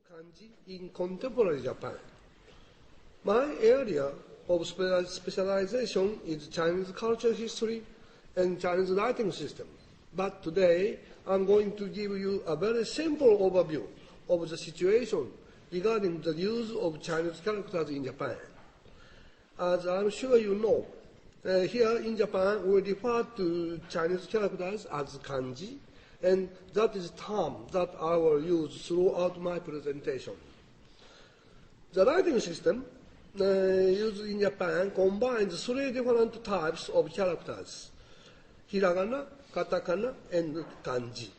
Kanji in contemporary Japan. My area of specialization is Chinese culture history and Chinese writing system. But today, I'm going to give you a very simple overview of the situation regarding the use of Chinese characters in Japan. As I'm sure you know, here in Japan, we refer to Chinese characters as kanji, and that is a term that I will use throughout my presentation. The writing system used in Japan combines three different types of characters: hiragana, katakana, and kanji.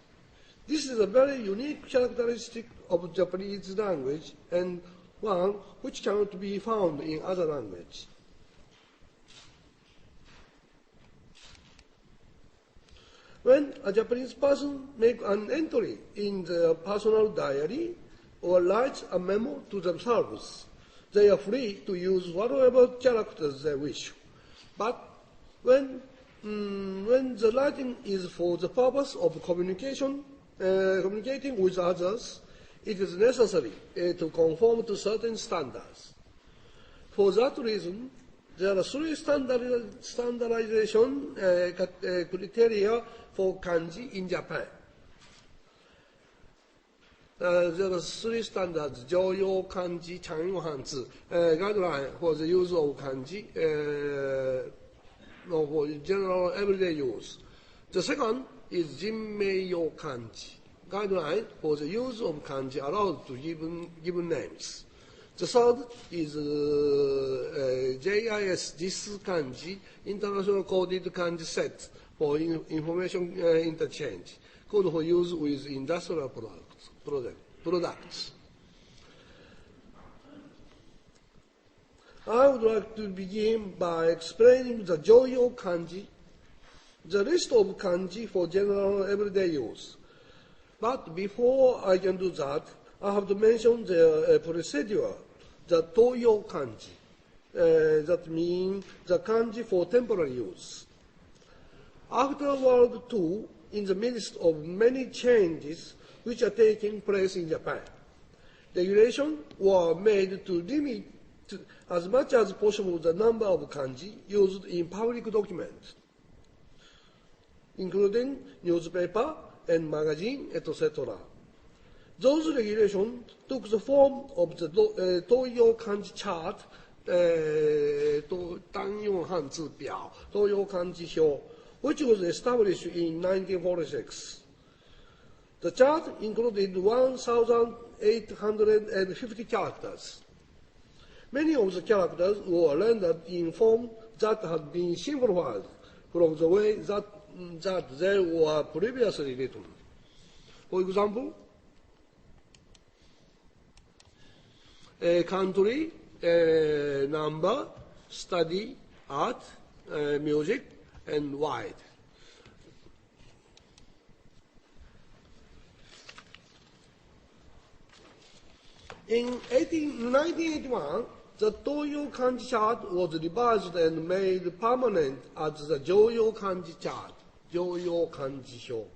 This is a very unique characteristic of Japanese language and one which cannot be found in other languages. When a Japanese person makes an entry in their personal diary or writes a memo to themselves, they are free to use whatever characters they wish. But when the writing is for the purpose of communicating with others, it is necessary to conform to certain standards. For that reason, there are three standardization criteria for kanji in Japan. There are three standards: Jōyō kanji, Chanyo hanzi, guideline for the use of kanji for general everyday use. The second is Jinmei-yo kanji, guideline for the use of kanji allowed to given names. The third is JIS, JIS kanji, International Coded Kanji Set for information interchange, code for use with industrial products. I would like to begin by explaining the Jōyō kanji, the list of kanji for general everyday use. But before I can do that, I have to mention the procedure, the Toyo kanji, that means the kanji for temporary use. After World War II, in the midst of many changes which are taking place in Japan, regulations were made to limit as much as possible the number of kanji used in public documents, including newspaper and magazine, etc. Those regulations took the form of the Toyo Kanji chart, Danyon Hanzi Biao, Toyo Kanji Hyo, which was established in 1946. The chart included 1,850 characters. Many of the characters were rendered in form that had been simplified from the way that they were previously written. For example, country, number, study, art, music, and wide. In 1981, the Toyo Kanji chart was revised and made permanent as the Jōyō Kanji chart, Jōyō Kanji Hyo.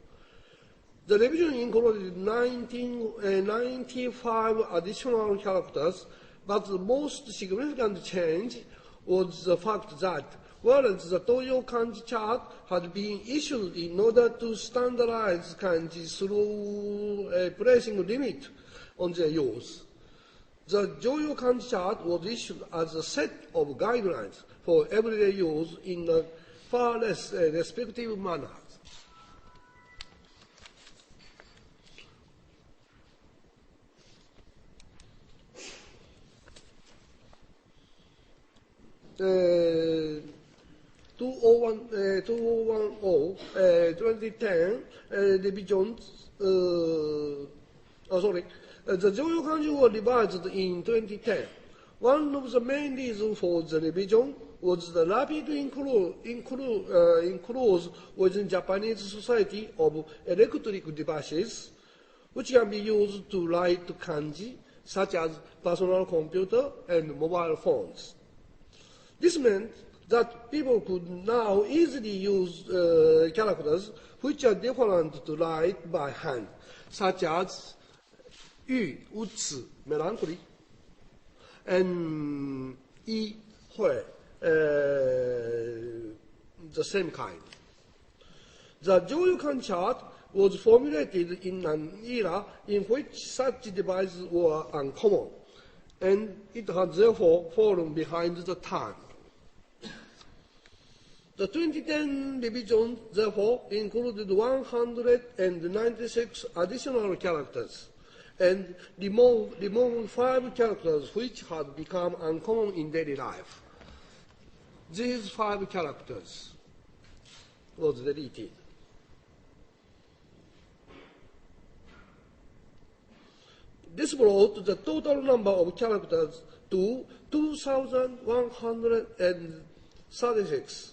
The revision included 95 additional characters, but the most significant change was the fact that whereas the Toyo Kanji chart had been issued in order to standardize kanji through placing a limit on their use, the Jōyō Kanji chart was issued as a set of guidelines for everyday use in a far less restrictive manner. The 2010 revisions, the Jōyō Kanji was revised in 2010. One of the main reasons for the revision was the rapid increase within Japanese society of electric devices, which can be used to write kanji, such as personal computer and mobile phones. This meant that people could now easily use characters which are different to write by hand, such as yu, utsu, melancholy, and yi, hui, the same kind. The Joyukan chart was formulated in an era in which such devices were uncommon, and it has therefore fallen behind the time. The 2010 revision, therefore, included 196 additional characters and removed 5 characters which had become uncommon in daily life. These 5 characters was deleted. This brought the total number of characters to 2,136.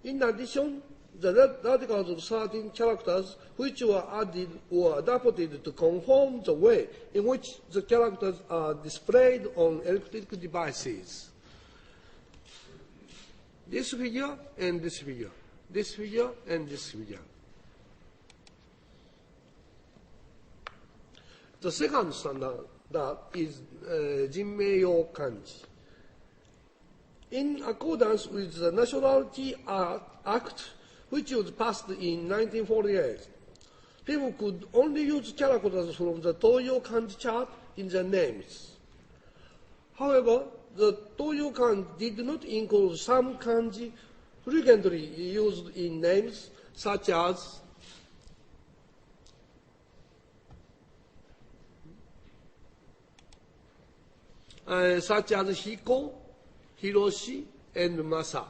In addition, the radicals of 13 characters which were added were adapted to conform the way in which the characters are displayed on electric devices. This figure and this figure, this figure and this figure. The second standard is Jinmei-yo Kanji. In accordance with the Nationality Act, which was passed in 1948, people could only use characters from the Toyo Kanji chart in their names. However, the Toyo Kanji did not include some kanji frequently used in names, such as Hiko, Hiroshi, and Masa.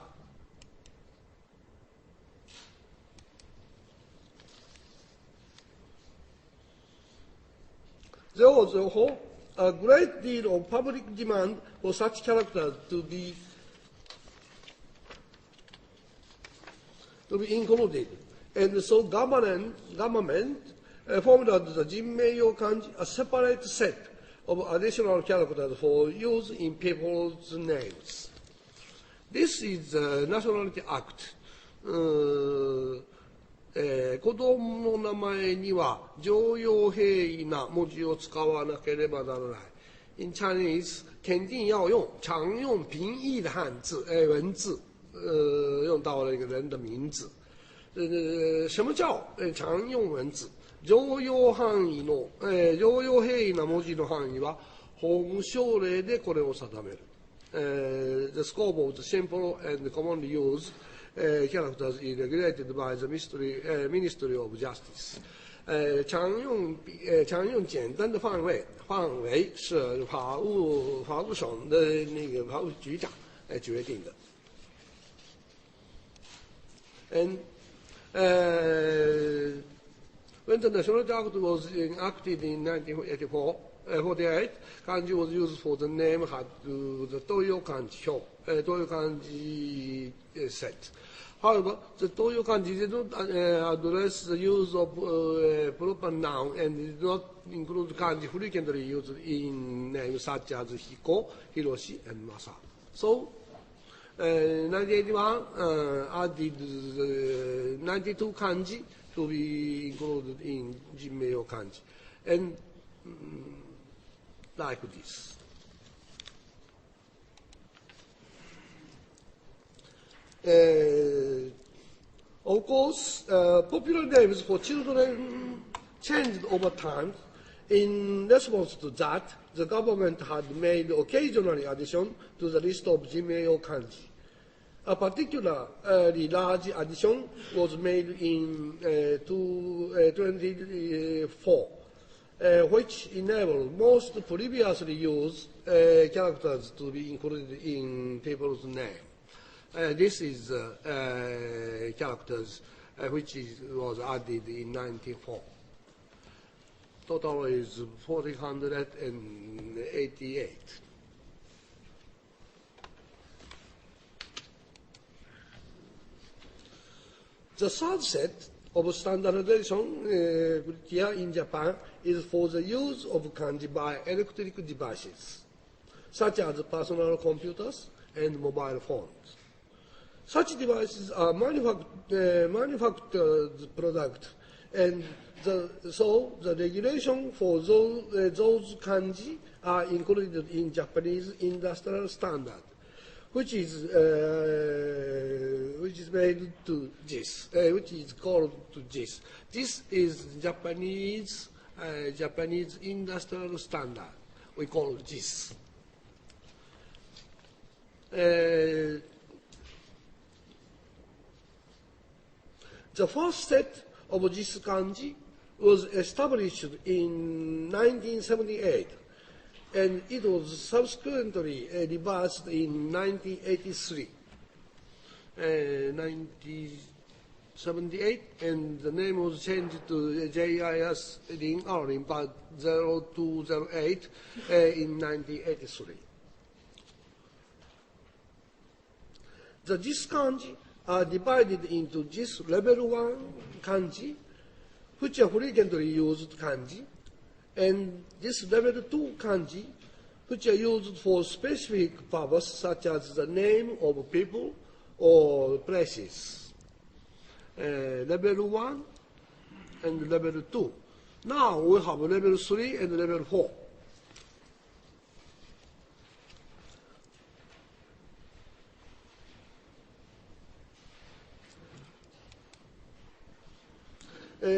There was therefore a great deal of public demand for such characters to be included, and so government formed the Jinmei-yo Kanji, a separate set of additional characters for use in people's names. This is the Nationality Act. 子供の名前には常用平易な文字を使わなければならない。In Chinese, 肯定要用常用平易的汉字文字，用到了一个人的名字。什么叫常用文字？常用範囲の常用平易な文字の範囲は本省令でこれを定める。The scope of the simple and commonly used characters is regulated by the Ministry of Justice. 常用简单的范围是法务省的那个法务局长决定的。And when the Nationality Act was enacted in 1948, kanji was used for the name had the Toyo Kanji set. However, the Toyo Kanji did not address the use of proper noun and did not include kanji frequently used in names such as Hiko, Hiroshi, and Masa. So, 1981 added 92 kanji to be included in Jinmei-yo Kanji, and like this. Of course, popular names for children changed over time. In response to that, the government had made occasional addition to the list of Jinmei-yo Kanji. A particularly large addition was made in 2004, which enabled most previously used characters to be included in people's name. This is characters which was added in 1994. Total is 488. The third set of standardization here in Japan is for the use of kanji by electric devices, such as personal computers and mobile phones. Such devices are manufactured product And so the regulation for those kanji are included in Japanese industrial standard, which is made to JIS, which is called to JIS. This is Japanese industrial standard. We call JIS. The first set of JIS kanji was established in 1978, and it was subsequently reversed in 1983. 1978, and the name was changed to JIS Ring-Part 0208 in 1983. The JIS kanji are divided into JIS level 1 kanji, which are frequently used kanji, and JIS level 2 kanji, which are used for specific purpose, such as the name of people or places. Level 1 and level 2. Now we have level 3 and level 4.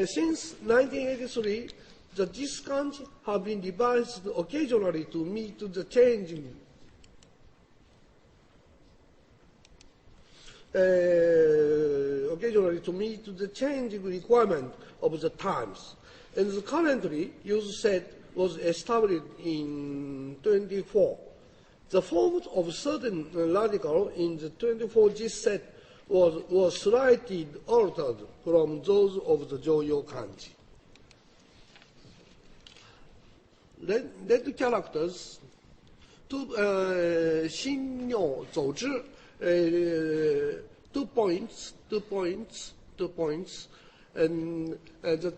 Since 1983, the JIS kanji have been revised occasionally to meet the changing requirement of the times. And the currently used set was established in 24. The form of certain radical in the 24 JIS set was slightly altered from those of the Joyo kanji. Red characters, Shinnyo Zōzhi, 2 points, and the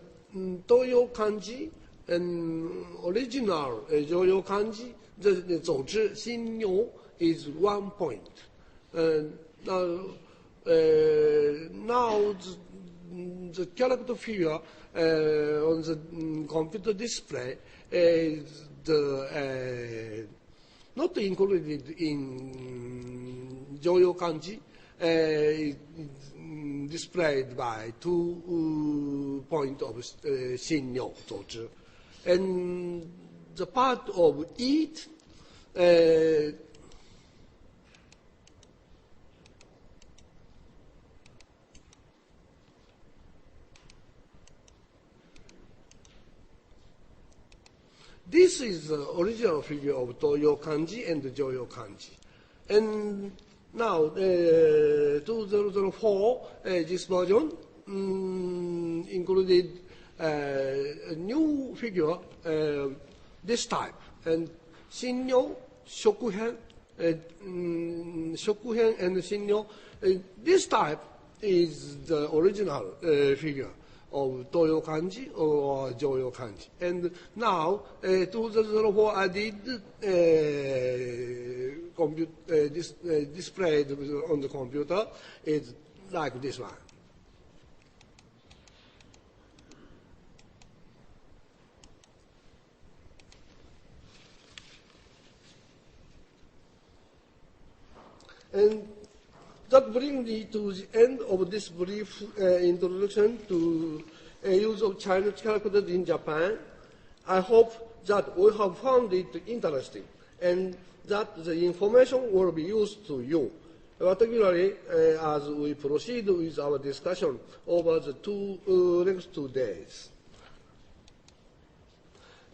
Toyo kanji and original Joyo kanji, the Zōzhi Shinnyo is 1 point. Now the character figure on the computer display is not included in Joyo kanji, displayed by 2 points of Shinnyo Zōzhi. And the part of eat this is the original figure of Toyo kanji and Joyo kanji. And now, 2004, this version included a new figure, this type, and Shinnyo, Shokuhen, and Shinnyo. This type is the original figure of Toyo kanji or Joyo kanji. And now, 2004 added displayed on the computer is like this one. And that brings me to the end of this brief introduction to use of Chinese characters in Japan. I hope that we have found it interesting and that the information will be used to you, particularly as we proceed with our discussion over the next 2 days.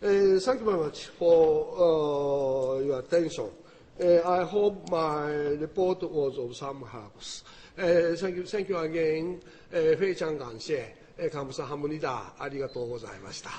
Thank you very much for your attention. I hope my report was of some help. Thank you again. 非常感谢。감사합니다。ありがとうございました。